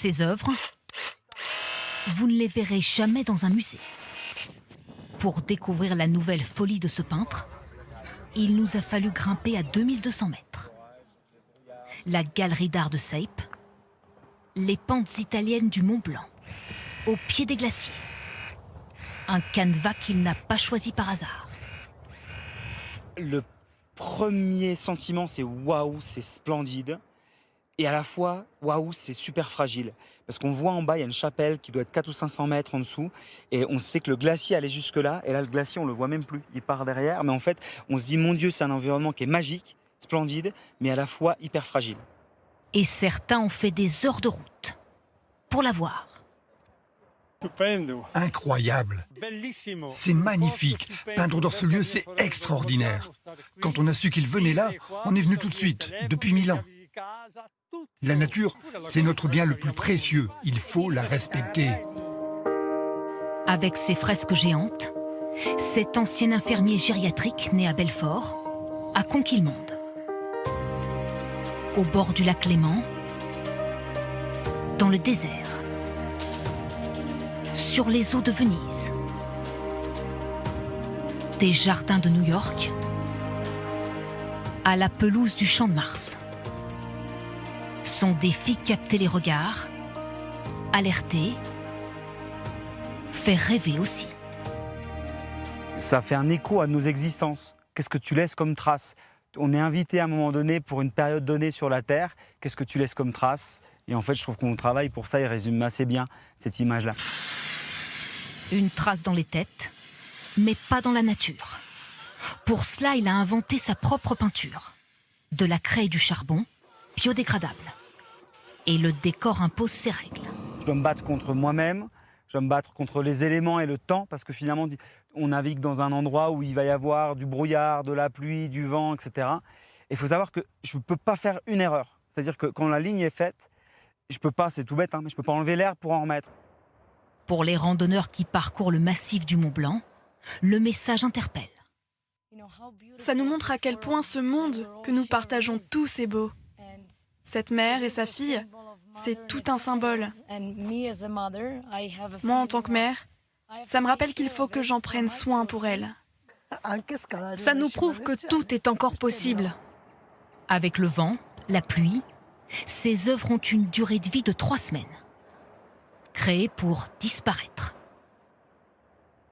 Ces œuvres, vous ne les verrez jamais dans un musée. Pour découvrir la nouvelle folie de ce peintre, il nous a fallu grimper à 2200 mètres. La galerie d'art de Seype, les pentes italiennes du Mont Blanc, au pied des glaciers. Un canevas qu'il n'a pas choisi par hasard. Le premier sentiment, c'est waouh, c'est splendide. Et à la fois, waouh, c'est super fragile. Parce qu'on voit en bas, il y a une chapelle qui doit être 400 ou 500 mètres en dessous. Et on sait que le glacier allait jusque-là. Et là, le glacier, on le voit même plus. Il part derrière. Mais en fait, on se dit, mon Dieu, c'est un environnement qui est magique, splendide, mais à la fois hyper fragile. Et certains ont fait des heures de route pour la voir. Incroyable. C'est magnifique. Peindre dans ce lieu, c'est extraordinaire. Quand on a su qu'il venait là, on est venu tout de suite, depuis 1000 ans. La nature, c'est notre bien le plus précieux. Il faut la respecter. Avec ses fresques géantes, cet ancien infirmier gériatrique né à Belfort a conquis le monde. Au bord du lac Léman, dans le désert, sur les eaux de Venise, des jardins de New York, à la pelouse du Champ de Mars. Son défi, capter les regards, alerter, faire rêver aussi. Ça fait un écho à nos existences. Qu'est-ce que tu laisses comme trace ? On est invité à un moment donné pour une période donnée sur la Terre. Qu'est-ce que tu laisses comme trace ? Et en fait, je trouve qu'on travaille pour ça, il résume assez bien cette image-là. Une trace dans les têtes, mais pas dans la nature. Pour cela, il a inventé sa propre peinture. De la craie et du charbon, biodégradable. Et le décor impose ses règles. Je dois me battre contre moi-même, je dois me battre contre les éléments et le temps, parce que finalement, on navigue dans un endroit où il va y avoir du brouillard, de la pluie, du vent, etc. Et il faut savoir que je ne peux pas faire une erreur. C'est-à-dire que quand la ligne est faite, je ne peux pas, c'est tout bête, mais je ne peux pas enlever l'air pour en remettre. Pour les randonneurs qui parcourent le massif du Mont Blanc, le message interpelle. Ça nous montre à quel point ce monde que nous partageons tous est beau. Cette mère et sa fille, c'est tout un symbole. Moi, en tant que mère, ça me rappelle qu'il faut que j'en prenne soin pour elle. Ça nous prouve que tout est encore possible. Avec le vent, la pluie, ces œuvres ont une durée de vie de 3 semaines. Créées pour disparaître.